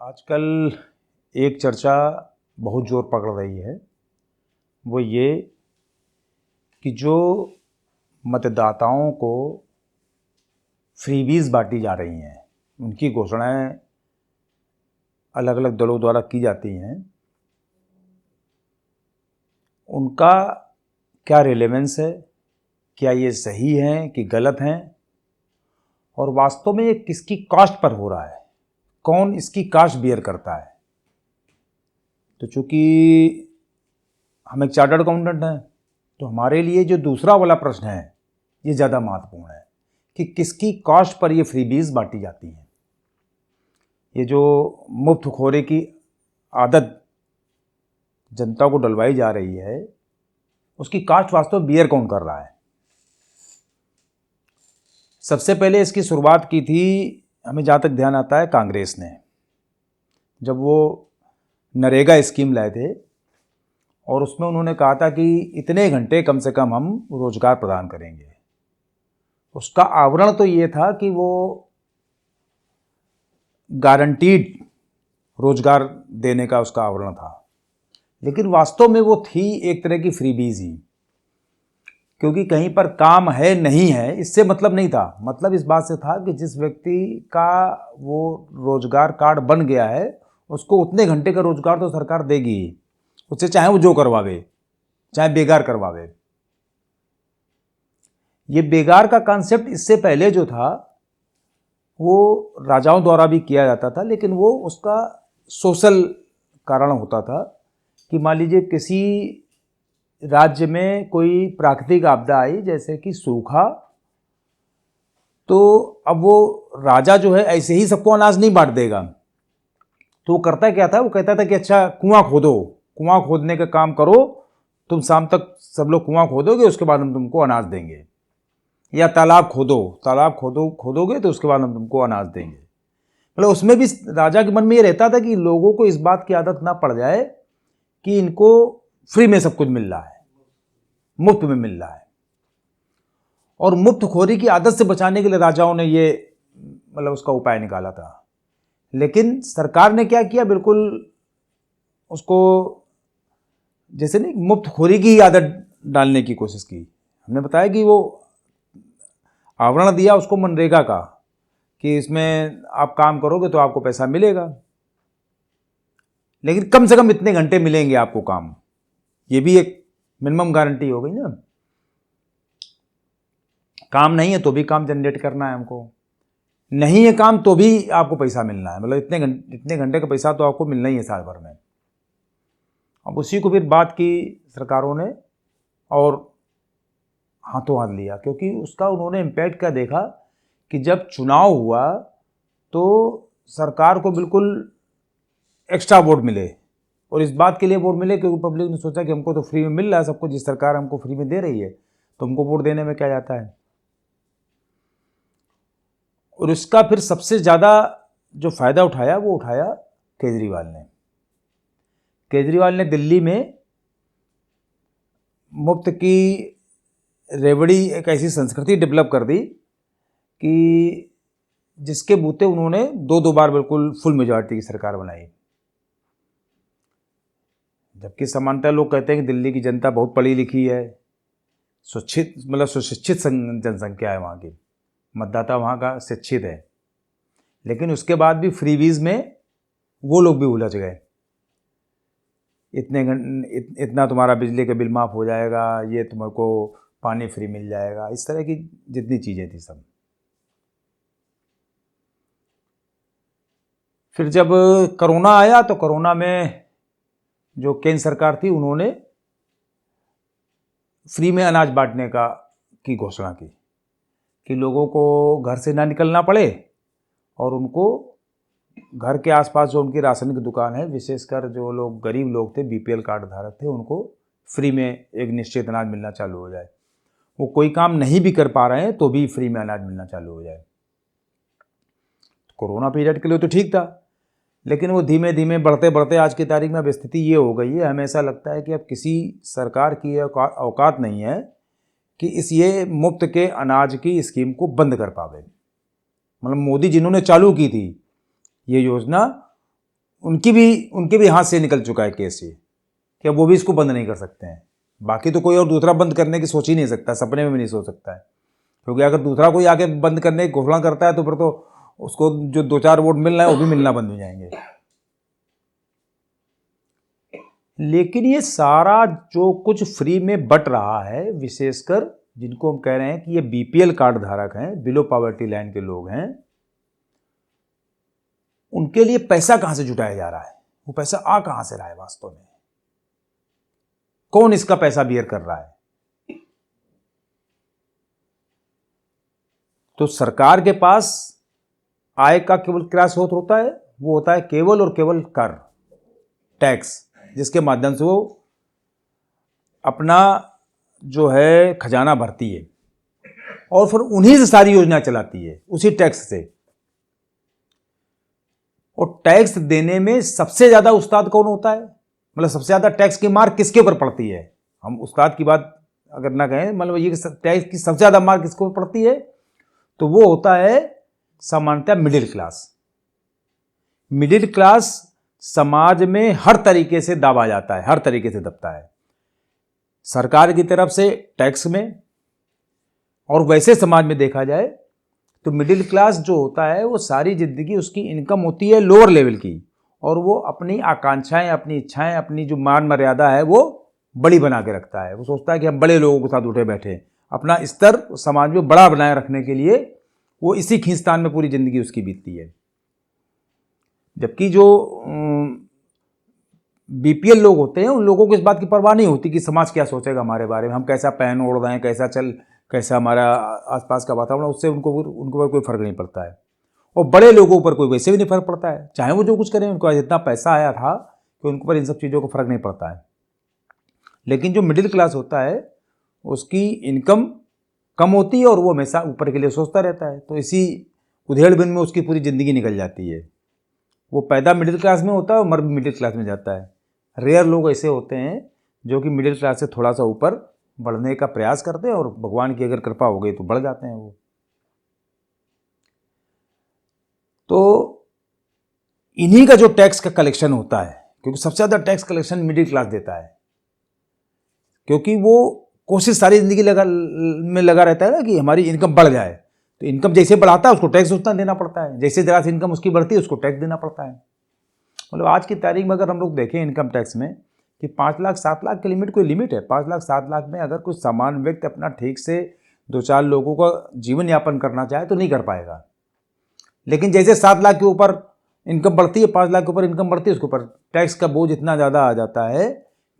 आजकल एक चर्चा बहुत ज़ोर पकड़ रही है, वो ये कि जो मतदाताओं को फ्रीबीज़ बांटी जा रही हैं, उनकी घोषणाएं अलग अलग दलों द्वारा की जाती हैं, उनका क्या रिलेवेंस है, क्या ये सही हैं कि गलत हैं, और वास्तव में ये किसकी कास्ट पर हो रहा है, कौन इसकी कास्ट बियर करता है। तो चूँकि हम एक चार्टर्ड अकाउंटेंट हैं, तो हमारे लिए जो दूसरा वाला प्रश्न है ये ज़्यादा महत्वपूर्ण है कि किसकी कास्ट पर ये फ्रीबीज़ बांटी जाती हैं। ये जो मुफ्तखोरी की आदत जनता को डलवाई जा रही है, उसकी कास्ट वास्तव बियर कौन कर रहा है। सबसे पहले इसकी शुरुआत की थी, हमें जहाँ तक ध्यान आता है, कांग्रेस ने, जब वो नरेगा स्कीम लाए थे और उसमें उन्होंने कहा था कि इतने घंटे कम से कम हम रोजगार प्रदान करेंगे। उसका आवरण तो ये था कि वो गारंटीड रोजगार देने का उसका आवरण था, लेकिन वास्तव में वो थी एक तरह की फ्रीबीज ही, क्योंकि कहीं पर काम है नहीं है इससे मतलब नहीं था। मतलब इस बात से था कि जिस व्यक्ति का वो रोजगार कार्ड बन गया है उसको उतने घंटे का रोजगार तो सरकार देगी ही, उससे चाहे वो जो करवावे, चाहे बेगार करवावे। ये बेगार का कॉन्सेप्ट इससे पहले जो था वो राजाओं द्वारा भी किया जाता था, लेकिन वो उसका सोशल कारण होता था कि मान लीजिए किसी राज्य में कोई प्राकृतिक आपदा आई, जैसे कि सूखा, तो अब वो राजा जो है ऐसे ही सबको अनाज नहीं बांट देगा। तो वो करता क्या था, वो कहता था कि अच्छा कुआं खोदो, कुआं खोदने का काम करो, तुम शाम तक सब लोग कुआं खोदोगे, उसके बाद हम तुमको अनाज देंगे। या तालाब खोदोगे तो उसके बाद हम तुमको अनाज देंगे। मतलब उसमें भी राजा के मन में ये रहता था कि लोगों को इस बात की आदत ना पड़ जाए कि इनको फ्री में सब कुछ मिल रहा है, मुफ्त में मिल रहा है। और मुफ्तखोरी की आदत से बचाने के लिए राजाओं ने ये मतलब उसका उपाय निकाला था। लेकिन सरकार ने क्या किया, बिल्कुल उसको जैसे नहीं मुफ्तखोरी की आदत डालने की कोशिश की। हमने बताया कि वो आवरण दिया उसको मनरेगा का कि इसमें आप काम करोगे तो आपको पैसा मिलेगा, लेकिन कम से कम इतने घंटे मिलेंगे आपको काम। ये भी एक मिनिमम गारंटी हो गई ना। काम नहीं है तो भी काम जनरेट करना है हमको, नहीं है काम तो भी आपको पैसा मिलना है। मतलब इतने घंटे का पैसा तो आपको मिलना ही है साल भर में। अब उसी को फिर बात की सरकारों ने और हाथों हाथ लिया, क्योंकि उसका उन्होंने इम्पैक्ट क्या देखा कि जब चुनाव हुआ तो सरकार को बिल्कुल एक्स्ट्रा वोट मिले। और इस बात के लिए वोट मिले क्योंकि पब्लिक ने सोचा कि हमको तो फ्री में मिल रहा है सब कुछ, जिस सरकार हमको फ्री में दे रही है तो हमको वोट देने में क्या जाता है। और इसका फिर सबसे ज़्यादा जो फ़ायदा उठाया वो उठाया केजरीवाल ने। केजरीवाल ने दिल्ली में मुफ्त की रेवड़ी एक ऐसी संस्कृति डेवलप कर दी कि जिसके बूते उन्होंने दो बार बिल्कुल फुल मेजॉरिटी की सरकार बनाई। जबकि समानता लोग कहते हैं कि दिल्ली की जनता बहुत पढ़ी लिखी है, सुशिक्षित जनसंख्या है, वहाँ की मतदाता वहाँ का शिक्षित है, लेकिन उसके बाद भी फ्रीबीज में वो लोग भी उलझ गए। इतना तुम्हारा बिजली का बिल माफ़ हो जाएगा, ये तुमको पानी फ्री मिल जाएगा, इस तरह की जितनी चीज़ें थी सब। फिर जब कोरोना आया तो कोरोना में जो केंद्र सरकार थी उन्होंने फ्री में अनाज बांटने की घोषणा की कि लोगों को घर से ना निकलना पड़े और उनको घर के आसपास जो उनकी राशन की दुकान है, विशेषकर जो लोग गरीब लोग थे, बीपीएल कार्ड धारक थे, उनको फ्री में एक निश्चित अनाज मिलना चालू हो जाए। वो कोई काम नहीं भी कर पा रहे हैं तो भी फ्री में अनाज मिलना चालू हो जाए। कोरोना पीरियड के लिए तो ठीक था, लेकिन वो धीमे धीमे बढ़ते बढ़ते आज की तारीख में अब स्थिति ये हो गई है, हमें ऐसा लगता है कि अब किसी सरकार की औकात नहीं है कि ये मुफ्त के अनाज की स्कीम को बंद कर पावे। मतलब मोदी जिन्होंने चालू की थी ये योजना, उनके भी हाथ से निकल चुका है केस ये, कि अब वो भी इसको बंद नहीं कर सकते हैं। बाकी तो कोई और दूसरा बंद करने की सोच ही नहीं सकता, सपने में भी नहीं सोच सकता है, क्योंकि अगर दूसरा कोई आके बंद करने की घोषणा करता है तो फिर तो उसको जो 2-4 वोट मिल रहे हैं वो भी मिलना बंद हो जाएंगे। लेकिन ये सारा जो कुछ फ्री में बट रहा है, विशेषकर जिनको हम कह रहे हैं कि ये बीपीएल कार्ड धारक हैं, बिलो पॉवर्टी लाइन के लोग हैं, उनके लिए पैसा कहां से जुटाया जा रहा है? वो पैसा आ कहां से रहा है वास्तव में? कौन इसका पैसा बियर कर रहा है? तो सरकार के पास आय का केवल क्या स्रोत होता है? वो होता है केवल और केवल कर, टैक्स, जिसके माध्यम से वो अपना जो है खजाना भरती है और फिर उन्हीं से सारी योजना चलाती है, उसी टैक्स से। और टैक्स देने में सबसे ज्यादा उस्ताद कौन होता है? मतलब सबसे ज्यादा टैक्स की मार किसके ऊपर पड़ती है? हम उस्ताद की बात अगर ना कहें, मतलब ये टैक्स की सबसे ज्यादा मार किसके ऊपर पड़ती है, तो वो होता है सामान्यतः मिडिल क्लास। मिडिल क्लास समाज में हर तरीके से दबा जाता है, हर तरीके से दबता है, सरकार की तरफ से टैक्स में, और वैसे समाज में देखा जाए तो मिडिल क्लास जो होता है वो सारी जिंदगी उसकी इनकम होती है लोअर लेवल की, और वो अपनी आकांक्षाएं, अपनी इच्छाएं, अपनी जो मान मर्यादा है वो बड़ी बना के रखता है। वो सोचता है कि हम बड़े लोगों के साथ उठे बैठे, अपना स्तर समाज में बड़ा बनाए रखने के लिए वो इसी खींचतान में पूरी जिंदगी उसकी बीतती है। जबकि जो बीपीएल लोग होते हैं उन लोगों को इस बात की परवाह नहीं होती कि समाज क्या सोचेगा हमारे बारे में, हम कैसा पहन ओढ़ रहे हैं, कैसा हमारा आसपास का वातावरण, उससे उनको ऊपर कोई फर्क नहीं पड़ता है। और बड़े लोगों पर कोई वैसे भी नहीं फर्क पड़ता है, चाहे वो जो कुछ करें, उनको इतना पैसा आया था कि उनके ऊपर इन सब चीज़ों को फर्क नहीं पड़ता है। लेकिन जो मिडिल क्लास होता है उसकी इनकम कम होती है और वो हमेशा ऊपर के लिए सोचता रहता है, तो इसी उधेड़-बुन में उसकी पूरी ज़िंदगी निकल जाती है। वो पैदा मिडिल क्लास में होता है और मर भी मिडिल क्लास में जाता है। रेयर लोग ऐसे होते हैं जो कि मिडिल क्लास से थोड़ा सा ऊपर बढ़ने का प्रयास करते हैं, और भगवान की अगर कृपा हो गई तो बढ़ जाते हैं वो। तो इन्हीं का जो टैक्स का कलेक्शन होता है, क्योंकि सबसे ज़्यादा टैक्स कलेक्शन मिडिल क्लास देता है, क्योंकि वो कोशिश सारी जिंदगी में लगा रहता है ना कि हमारी इनकम बढ़ जाए। तो इनकम जैसे बढ़ाता है उसको टैक्स उतना देना पड़ता है, जैसे जरा सी इनकम उसकी बढ़ती है उसको टैक्स देना पड़ता है। मतलब आज की तारीख में अगर हम लोग देखें इनकम टैक्स में कि 5 लाख 7 लाख की लिमिट, कोई लिमिट है? 5 लाख 7 लाख में अगर कोई सामान्य व्यक्ति अपना ठीक से 2-4 लोगों का जीवन यापन करना चाहे तो नहीं कर पाएगा। लेकिन जैसे 7 लाख के ऊपर इनकम बढ़ती है, 5 लाख के ऊपर इनकम बढ़ती है, उसके ऊपर टैक्स का बोझ इतना ज़्यादा आ जाता है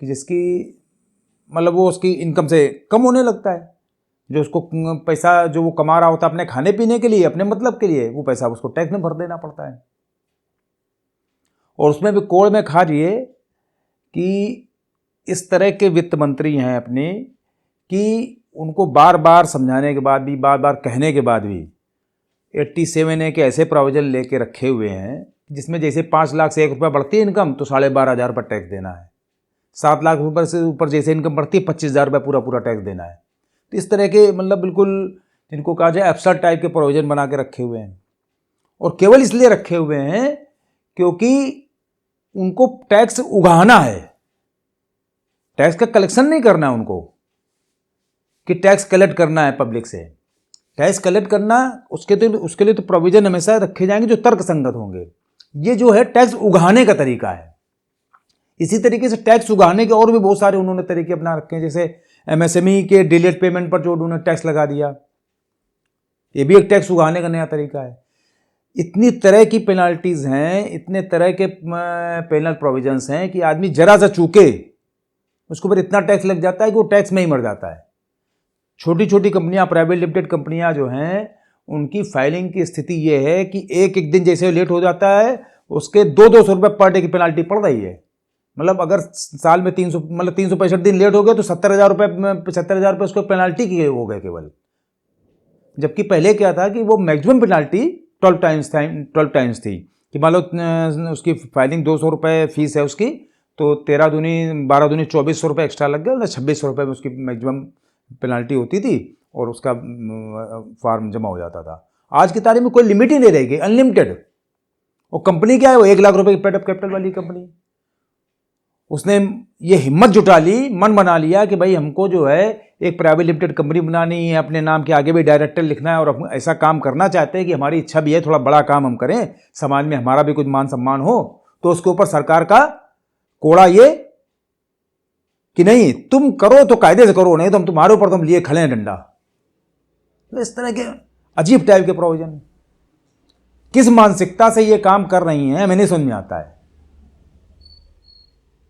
कि जिसकी मतलब वो उसकी इनकम से कम होने लगता है। जो उसको पैसा जो वो कमा रहा होता है अपने खाने पीने के लिए, अपने मतलब के लिए, वो पैसा उसको टैक्स में भर देना पड़ता है। और उसमें भी कोड़ में खा रही है कि इस तरह के वित्त मंत्री हैं अपने, कि उनको बार बार समझाने के बाद भी, बार बार कहने के बाद भी 87A के ऐसे प्रोविजन लेके रखे हुए हैं जिसमें जैसे 5 लाख से 1 रुपया बढ़ती है इनकम तो 12,500 पर टैक्स देना है, 7 लाख रुपये से ऊपर जैसे इनकम बढ़ती है 25,000 रुपये पूरा टैक्स देना है। तो इस तरह के मतलब बिल्कुल जिनको कहा जाए एब्सर्ड टाइप के प्रोविजन बना के रखे हुए हैं, और केवल इसलिए रखे हुए हैं क्योंकि उनको टैक्स उगाना है, टैक्स का कलेक्शन नहीं करना है उनको, कि टैक्स कलेक्ट करना है पब्लिक से। टैक्स कलेक्ट करना उसके लिए तो प्रोविजन हमेशा रखे जाएंगे जो तर्क संगत होंगे। ये जो है टैक्स उगाने का तरीका है। इसी तरीके से टैक्स उगाने के और भी बहुत सारे उन्होंने तरीके अपना रखे हैं, जैसे एमएसएमई के डिलेड पेमेंट पर जो उन्होंने टैक्स लगा दिया, ये भी एक टैक्स उगाने का नया तरीका है। इतनी तरह की पेनाल्टीज हैं, इतने तरह के पेनल प्रोविजंस हैं कि आदमी जरा सा चूके उसके ऊपर इतना टैक्स लग जाता है कि वो टैक्स में ही मर जाता है। छोटी छोटी कंपनियां, प्राइवेट लिमिटेड कंपनियां जो हैं, उनकी फाइलिंग की स्थिति ये है कि एक दिन जैसे लेट हो जाता है उसके 200 रुपये पर डे की पेनाल्टी पड़ रही है। मतलब अगर साल में 365 दिन लेट हो गया तो 70,000 रुपये उसको पेनाल्टी की हो गए केवल। जबकि पहले क्या था कि वो मैक्सिमम पेनाल्टी 12 टाइम्स थी कि मान लो उसकी फाइलिंग 200 रुपये फीस है उसकी, तो 13 दूनी 12 दूनी 2400 रुपये एक्स्ट्रा लग गया, 2600 रुपये में उसकी मैक्सिमम पेनाल्टी होती थी और उसका फॉर्म जमा हो जाता था। आज की तारीख में कोई लिमिट ही नहीं रहेगी, अनलिमिटेड। और कंपनी क्या है, वो 1 लाख रुपए की पेड अप कैपिटल वाली कंपनी। उसने ये हिम्मत जुटा ली, मन बना लिया कि भाई हमको जो है एक प्राइवेट लिमिटेड कंपनी बनानी है, अपने नाम के आगे भी डायरेक्टर लिखना है, और हम ऐसा काम करना चाहते हैं कि हमारी इच्छा भी है थोड़ा बड़ा काम हम करें, समाज में हमारा भी कुछ मान सम्मान हो। तो उसके ऊपर सरकार का कोड़ा ये कि नहीं तुम करो तो कायदे से करो, नहीं तो हम तुम्हारे ऊपर तुम लिए खड़े हैं डंडा। तो इस तरह के अजीब टाइप के प्रोविजन किस मानसिकता से ये काम कर रही हैं, मैंने समझ में आता है।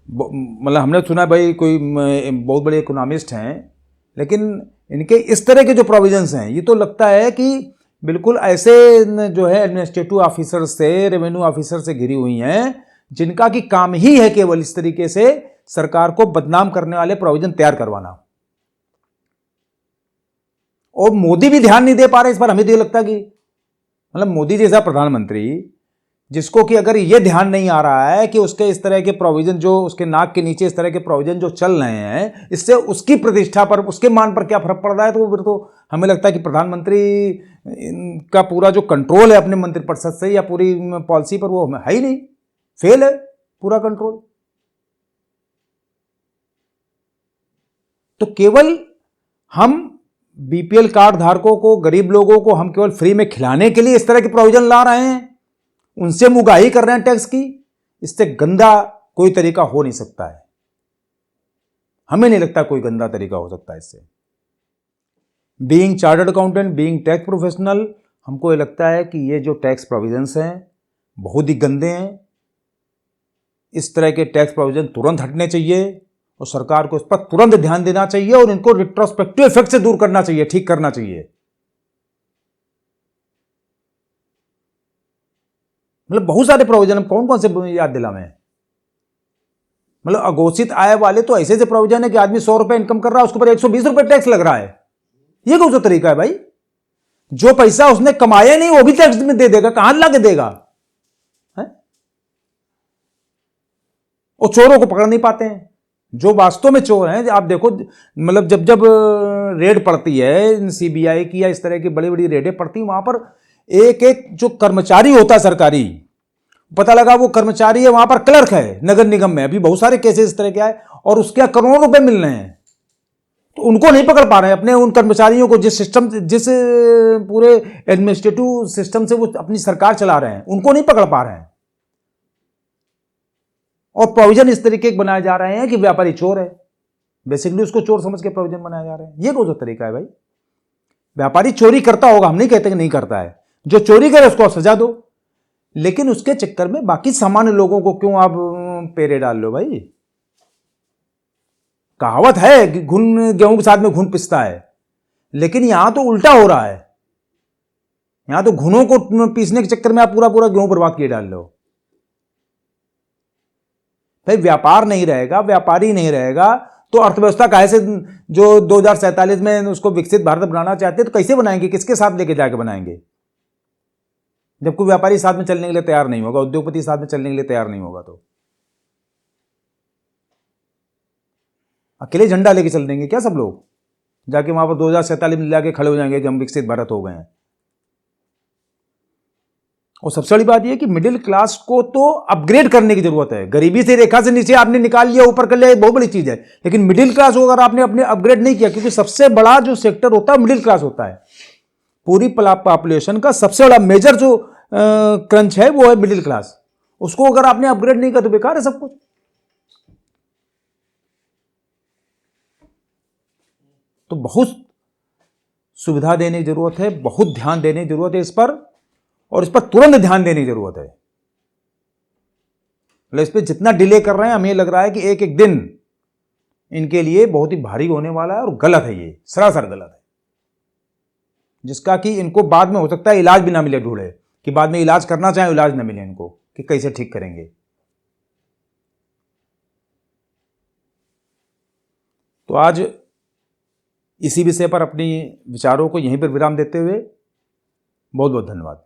मतलब हमने सुना भाई कोई बहुत बड़े इकोनॉमिस्ट हैं, लेकिन इनके इस तरह के जो प्रोविजंस हैं ये तो लगता है कि बिल्कुल ऐसे जो है एडमिनिस्ट्रेटिव ऑफिसर से, रेवेन्यू ऑफिसर से घिरी हुई हैं, जिनका कि काम ही है केवल इस तरीके से सरकार को बदनाम करने वाले प्रोविजन तैयार करवाना। और मोदी भी ध्यान नहीं दे पा रहे इस पर। हमें तो ये लगता कि मतलब मोदी जैसा प्रधानमंत्री, जिसको कि अगर ये ध्यान नहीं आ रहा है कि उसके इस तरह के प्रोविजन, जो उसके नाक के नीचे इस तरह के प्रोविजन जो चल रहे हैं, इससे उसकी प्रतिष्ठा पर, उसके मान पर क्या फर्क पड़ रहा है, तो फिर तो हमें लगता है कि प्रधानमंत्री का पूरा जो कंट्रोल है अपने मंत्रिपरिषद से या पूरी पॉलिसी पर, वो है ही नहीं, फेल है पूरा कंट्रोल। तो केवल हम बीपीएल कार्ड धारकों को, गरीब लोगों को हम केवल फ्री में खिलाने के लिए इस तरह के प्रोविजन ला रहे हैं, उनसे मुगाही कर रहे हैं टैक्स की। इससे गंदा कोई तरीका हो नहीं सकता है। हमें नहीं लगता कोई गंदा तरीका हो सकता है इससे। Being chartered accountant, being tax professional, हमको ये लगता है कि ये जो टैक्स प्रोविजंस हैं बहुत ही गंदे हैं। इस तरह के टैक्स प्रोविजन तुरंत हटने चाहिए और सरकार को इस पर तुरंत ध्यान देना चाहिए और इनको रिट्रोस्पेक्टिव इफेक्ट से दूर करना चाहिए, ठीक करना चाहिए। मतलब बहुत सारे प्रोविजन, कौन कौन से याद दिलावे हैं। मतलब अघोषित आय वाले तो ऐसे प्रोविजन है कि आदमी 100 रुपए इनकम कर रहा है, उसके ऊपर 120 रुपए टैक्स लग रहा है। ये कौन सा तरीका है भाई? जो पैसा उसने कमाया नहीं वो भी टैक्स में दे देगा, कहां ला के देगा है? और चोरों को पकड़ नहीं पाते हैं, जो वास्तव में चोर हैं। आप देखो, मतलब जब जब रेड पड़ती है सीबीआई की या इस तरह की बड़ी बड़ी रेडें पड़ती, वहां पर एक एक जो कर्मचारी होता है सरकारी, पता लगा वो कर्मचारी है, वहां पर क्लर्क है नगर निगम में, अभी बहुत सारे केसेस इस तरह के आए, और उसके करोड़ों रुपए मिल रहे हैं, तो उनको नहीं पकड़ पा रहे हैं। अपने उन कर्मचारियों को जिस सिस्टम, जिस पूरे एडमिनिस्ट्रेटिव सिस्टम से वो अपनी सरकार चला रहे हैं, उनको नहीं पकड़ पा रहे हैं। और प्रोविजन इस तरीके के बनाए जा रहे हैं कि व्यापारी चोर है, बेसिकली उसको चोर समझ के प्रोविजन बनाए जा रहे हैं। ये कौन सा तरीका है भाई? व्यापारी चोरी करता होगा, हम नहीं कहते कि नहीं करता है, जो चोरी करे उसको सजा दो, लेकिन उसके चक्कर में बाकी सामान्य लोगों को क्यों आप पेरे डाल लो भाई? कहावत है कि घुन गेहूं के साथ में घुन पिसता है, लेकिन यहां तो उल्टा हो रहा है। यहां तो घुनों को पीसने के चक्कर में आप पूरा पूरा गेहूं बर्बाद किए डाल लो भाई। व्यापार नहीं रहेगा, व्यापारी नहीं रहेगा, तो अर्थव्यवस्था कैसे, जो 2047 में उसको विकसित भारत बनाना चाहते हैं, तो कैसे बनाएंगे? किसके साथ लेके जाके बनाएंगे जब कोई व्यापारी साथ में चलने के लिए तैयार नहीं होगा, उद्योगपति साथ में चलने के लिए तैयार नहीं होगा? तो अकेले झंडा लेके चल देंगे क्या सब लोग? जाके वहां पर 2047 में जाके खड़े हो जाएंगे कि हम विकसित भारत हो गए हैं। और सबसे बड़ी बात यह कि मिडिल क्लास को तो अपग्रेड करने की जरूरत है। गरीबी से रेखा से नीचे आपने निकाल लिया, ऊपर कर लिया, बहुत बड़ी चीज है, लेकिन मिडिल क्लास को अगर आपने अपने अपग्रेड नहीं किया, क्योंकि सबसे बड़ा जो सेक्टर होता है मिडिल क्लास होता है। पूरी पॉपुलेशन का सबसे बड़ा मेजर जो क्रंच है वो है मिडिल क्लास। उसको अगर आपने अपग्रेड नहीं किया तो बेकार है सब कुछ। तो बहुत सुविधा देने की जरूरत है, बहुत ध्यान देने की जरूरत है इस पर, और इस पर तुरंत ध्यान देने की जरूरत है। मतलब इस पर जितना डिले कर रहे हैं, हमें लग रहा है कि एक एक दिन इनके लिए बहुत ही भारी होने वाला है, और गलत है, ये सरासर गलत है, जिसका कि इनको बाद में हो सकता है इलाज भी ना मिले ढूंढे, कि बाद में इलाज करना चाहे इलाज ना मिले इनको, कि कैसे ठीक करेंगे। तो आज इसी विषय पर अपनी विचारों को यहीं पर विराम देते हुए बहुत बहुत धन्यवाद।